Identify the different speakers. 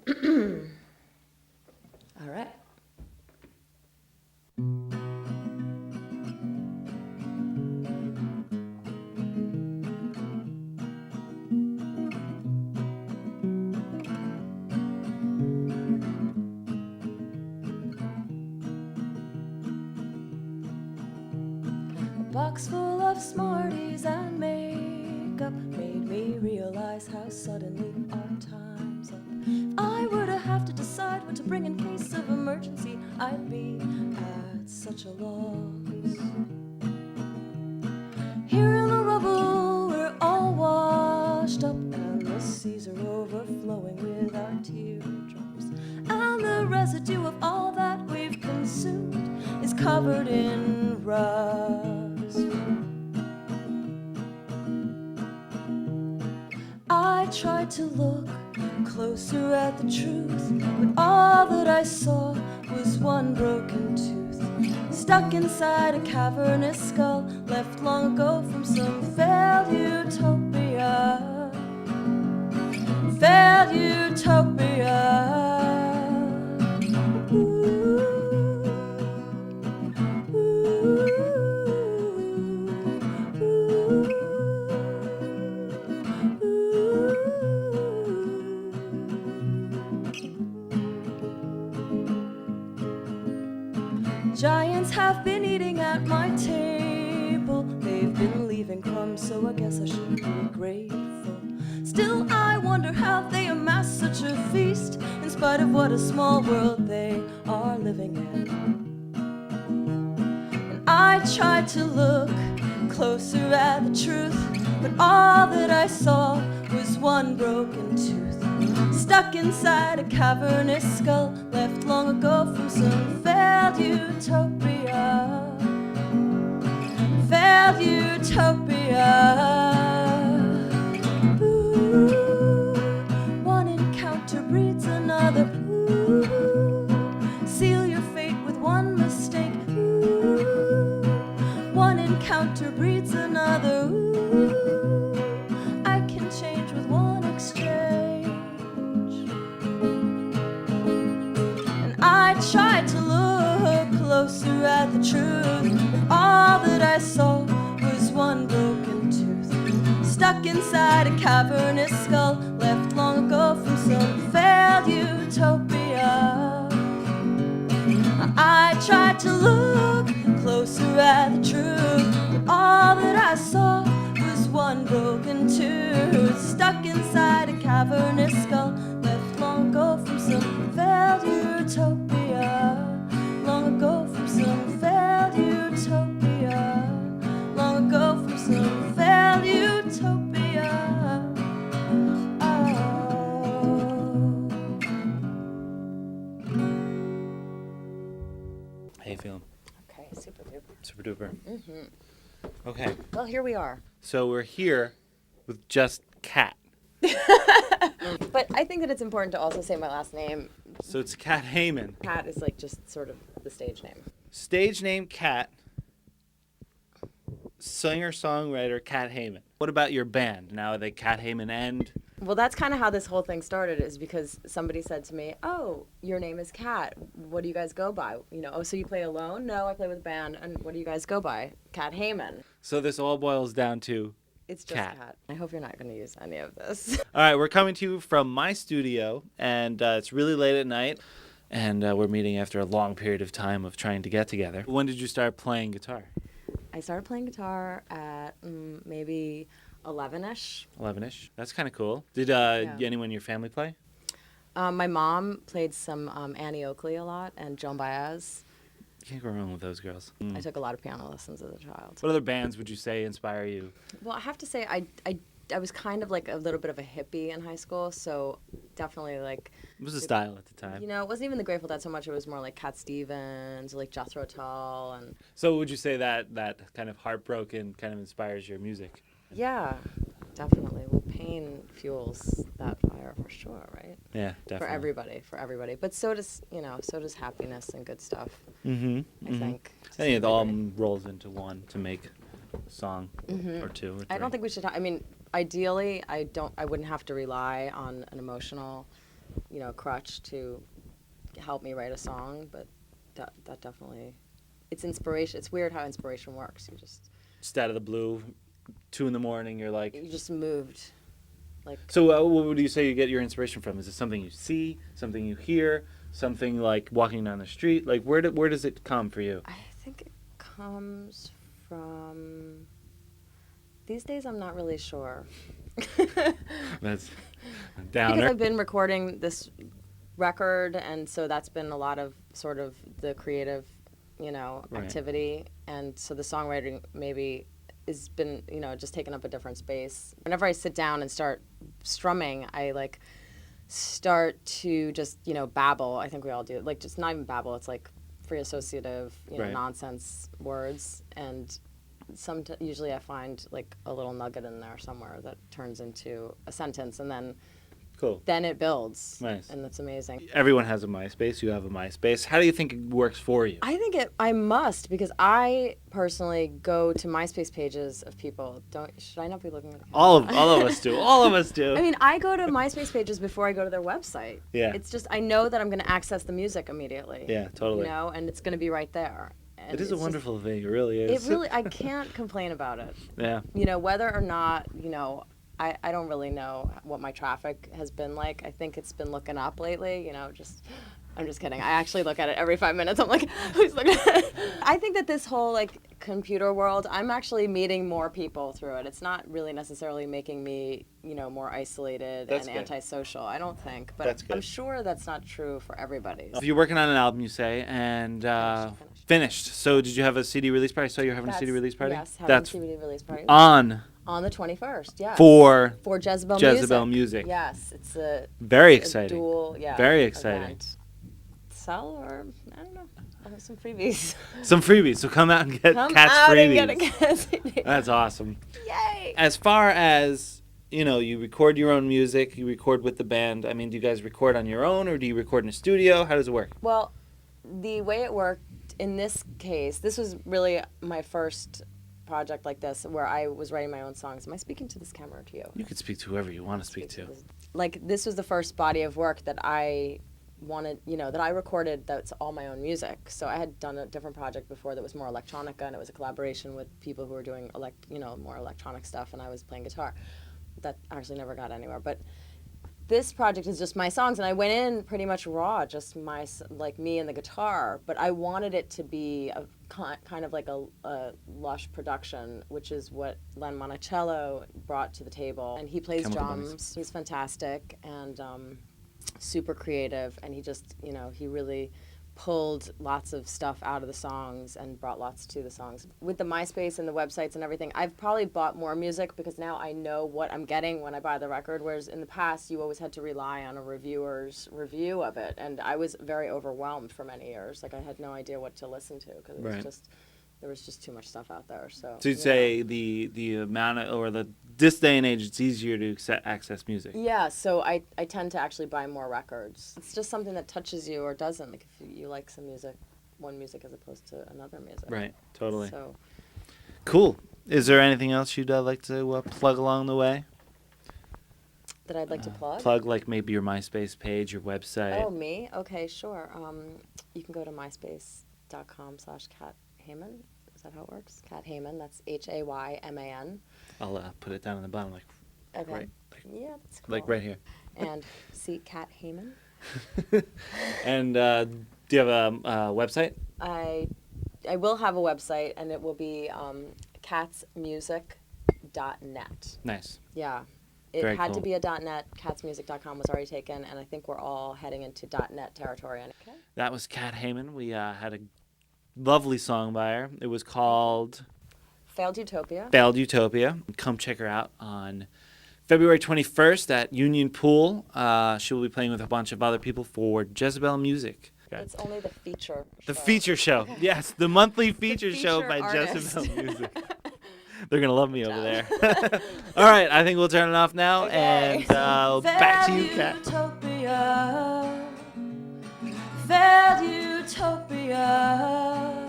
Speaker 1: All right. Box full of Smarties and makeup made me realize how suddenly our time's up. If I were to have to decide what to bring in case of emergency, I'd be at such a loss. Here in the rubble, we're all washed up, and the seas are overflowing with our teardrops. And the residue of all that we've consumed is covered in rust. I tried to look closer at the truth, but all that I saw was one broken tooth, stuck inside a cavernous skull, left long ago from some failed utopia. Failed utopia. Giants have been eating at my table. They've been leaving crumbs, so I guess I should be grateful. Still, I wonder how they amass such a feast, in spite of what a small world they are living in. And I tried to look closer at the truth, but all that I saw was one broken tooth, stuck inside a cavernous skull, left long ago from some failed utopia. Failed utopia. Ooh, one encounter breeds another. Ooh, seal your fate with one mistake. Ooh, one encounter breeds another. Ooh, I can change with one exchange. And I tried to look closer at the truth, but all that I saw was one broken tooth, stuck inside a cavernous skull, left long ago from some failed utopia. I tried to look closer at the truth, but all that I saw was one broken tooth, stuck inside a cavernous skull, left long ago from some failed utopia. Long ago from some failed utopia. Long ago from some failed utopia.
Speaker 2: How you feeling?
Speaker 1: Okay, super duper.
Speaker 2: Super duper.
Speaker 1: Mm-hmm.
Speaker 2: Okay,
Speaker 1: Well, here we are.
Speaker 2: so we're here with just Kat.
Speaker 1: But I think that it's important to also say my last name.
Speaker 2: So it's Kat Hayman.
Speaker 1: Kat is like just sort of the stage name.
Speaker 2: Stage name Kat. Singer-songwriter Kat Hayman. What about your band? Now are they Kat Hayman and...
Speaker 1: Well, that's kind of how this whole thing started, is because somebody said to me, "Oh, your name is Kat. What do you guys go by? You know, oh, so you play alone?" "No, I play with a band." "And what do you guys go by?" "Kat Hayman."
Speaker 2: So this all boils down to...
Speaker 1: It's just
Speaker 2: Kat.
Speaker 1: Kat. I hope you're not going to use any of this.
Speaker 2: All right, we're coming to you from my studio, and it's really late at night, and we're meeting after a long period of time of trying to get together. When did you start playing guitar?
Speaker 1: I started playing guitar at maybe 11-ish.
Speaker 2: 11-ish. That's kind of cool. Did anyone in your family play?
Speaker 1: My mom played some Annie Oakley a lot and Joan Baez.
Speaker 2: Can't go wrong with those girls.
Speaker 1: I took a lot of piano lessons as a child.
Speaker 2: What other bands would you say inspire you?
Speaker 1: Well, I have to say, I was kind of like a little bit of a hippie in high school, so definitely like...
Speaker 2: It was a style at the time.
Speaker 1: You know, it wasn't even the Grateful Dead so much. It was more like Cat Stevens, like Jethro Tull, and...
Speaker 2: So would you say that kind of heartbroken kind of inspires your music?
Speaker 1: Yeah, definitely. Well, pain fuels that fire for sure, right?
Speaker 2: Yeah, definitely.
Speaker 1: For everybody. But so does happiness and good stuff,
Speaker 2: Mm-hmm.
Speaker 1: I think.
Speaker 2: I think it all rolls into one to make a song or two or three.
Speaker 1: I don't think we should... I mean, ideally, I wouldn't have to rely on an emotional
Speaker 3: crutch to help me write a song, but that definitely, it's inspiration. It's weird how inspiration works.
Speaker 2: Just out of the blue, 2 a.m, you're like.
Speaker 3: You just moved. Like,
Speaker 2: So what would you say you get your inspiration from? Is it something you see, something you hear, something like walking down the street? Like where does it come for you?
Speaker 3: I think it comes from, these days I'm not really sure.
Speaker 2: That's a
Speaker 3: Because
Speaker 2: downer.
Speaker 3: I've been recording this record, and so that's been a lot of sort of the creative,
Speaker 2: Right.
Speaker 3: activity, and so the songwriting maybe has been, just taking up a different space. Whenever I sit down and start strumming, I like start to just, babble. I think we all do. Like, just not even babble. It's like free associative,
Speaker 2: Right.
Speaker 3: nonsense words, and usually I find like a little nugget in there somewhere that turns into a sentence, and
Speaker 2: Cool.
Speaker 3: then it builds.
Speaker 2: Nice.
Speaker 3: And that's amazing.
Speaker 2: Everyone has a MySpace. You have a MySpace. How do you think it works for you?
Speaker 3: I think I must, because I personally go to MySpace pages of people. Should I not be looking at the camera?
Speaker 2: All of us do. All of us do.
Speaker 3: I mean, I go to MySpace pages before I go to their website.
Speaker 2: Yeah.
Speaker 3: It's just, I know that I'm going to access the music immediately.
Speaker 2: Yeah, totally.
Speaker 3: And it's going to be right there. And
Speaker 2: It is a
Speaker 3: it's
Speaker 2: wonderful thing. It really is.
Speaker 3: I can't complain about it.
Speaker 2: Yeah.
Speaker 3: Whether or not, I don't really know what my traffic has been like. I think it's been looking up lately, I'm just kidding. I actually look at it every 5 minutes. I'm like, who's looking at it? I think that this whole computer world, I'm actually meeting more people through it. It's not really necessarily making me, more isolated
Speaker 2: That's
Speaker 3: and
Speaker 2: good.
Speaker 3: antisocial. I don't think, but
Speaker 2: That's good.
Speaker 3: I'm sure that's not true for everybody.
Speaker 2: So you're working on an album, you say, and finished. So did you have a CD release party? I saw you were having a CD release party?
Speaker 3: Yes, having
Speaker 2: That's
Speaker 3: a CD release party.
Speaker 2: on
Speaker 3: On the 21st, yes.
Speaker 2: for
Speaker 3: For Jezebel
Speaker 2: Music.
Speaker 3: Yes, it's a
Speaker 2: Very
Speaker 3: a
Speaker 2: exciting.
Speaker 3: dual,
Speaker 2: Very exciting.
Speaker 3: event. Sell, or I don't know. I'll have some freebies.
Speaker 2: Some freebies. So come out and get
Speaker 3: Come
Speaker 2: Cat's
Speaker 3: out
Speaker 2: freebies.
Speaker 3: and get a CD.
Speaker 2: That's awesome.
Speaker 3: Yay!
Speaker 2: As far as, you record your own music, you record with the band. I mean, do you guys record on your own or do you record in a studio? How does it work?
Speaker 3: Well, the way it worked in this case, this was really my first project like this where I was writing my own songs. Am I speaking to this camera or to you?
Speaker 2: You can speak to whoever you want to speak to.
Speaker 3: This was the first body of work that I wanted, that I recorded that's all my own music. So I had done a different project before that was more electronica, and it was a collaboration with people who were doing more electronic stuff, and I was playing guitar. That actually never got anywhere. But this project is just my songs, and I went in pretty much raw, just me and the guitar. But I wanted it to be a kind of like a lush production, which is what Len Monticello brought to the table. And he plays
Speaker 2: Chemical
Speaker 3: drums.
Speaker 2: Bunnies.
Speaker 3: He's fantastic and super creative, and he just, he really pulled lots of stuff out of the songs and brought lots to the songs. With the MySpace and the websites and everything, I've probably bought more music because now I know what I'm getting when I buy the record, whereas in the past you always had to rely on a reviewer's review of it, and I was very overwhelmed for many years. I had no idea what to listen to because it was
Speaker 2: Right.
Speaker 3: there was just too much stuff out there. So
Speaker 2: So you'd say the amount of, or this day and age, it's easier to access music.
Speaker 3: Yeah, so I tend to actually buy more records. It's just something that touches you or doesn't. Like if you like some music, one music as opposed to another music.
Speaker 2: Right, totally.
Speaker 3: So
Speaker 2: Cool. Is there anything else you'd like to plug along the way?
Speaker 3: that I'd like to plug.
Speaker 2: Plug like maybe your MySpace page, your website.
Speaker 3: Oh, me? Okay, sure. You can go to myspace.com/CatHayman. Is that how it works? Cat Hayman. That's Hayman.
Speaker 2: I'll put it down on the bottom, like
Speaker 3: Okay.
Speaker 2: right,
Speaker 3: Yeah, that's cool.
Speaker 2: like right here.
Speaker 3: And see Cat Hayman.
Speaker 2: And do you have a website?
Speaker 3: I will have a website, and it will be catsmusic.net.
Speaker 2: Nice.
Speaker 3: Yeah. It
Speaker 2: Very
Speaker 3: had
Speaker 2: cool.
Speaker 3: to be a .net. Catsmusic.com was already taken, and I think we're all heading into .net territory. Okay.
Speaker 2: That was Cat Hayman. We had a lovely song by her. It was called
Speaker 3: Failed Utopia.
Speaker 2: Failed Utopia. Come check her out on February 21st at Union Pool. She will be playing with a bunch of other people for Jezebel Music.
Speaker 3: It's only the feature
Speaker 2: The
Speaker 3: show.
Speaker 2: feature show. Yes, the monthly feature show
Speaker 3: feature
Speaker 2: by
Speaker 3: artist.
Speaker 2: Jezebel Music. They're going to love me over there. All right, I think we'll turn it off now.
Speaker 3: Okay.
Speaker 2: And back to you, Kat.
Speaker 1: Utopia, failed utopia.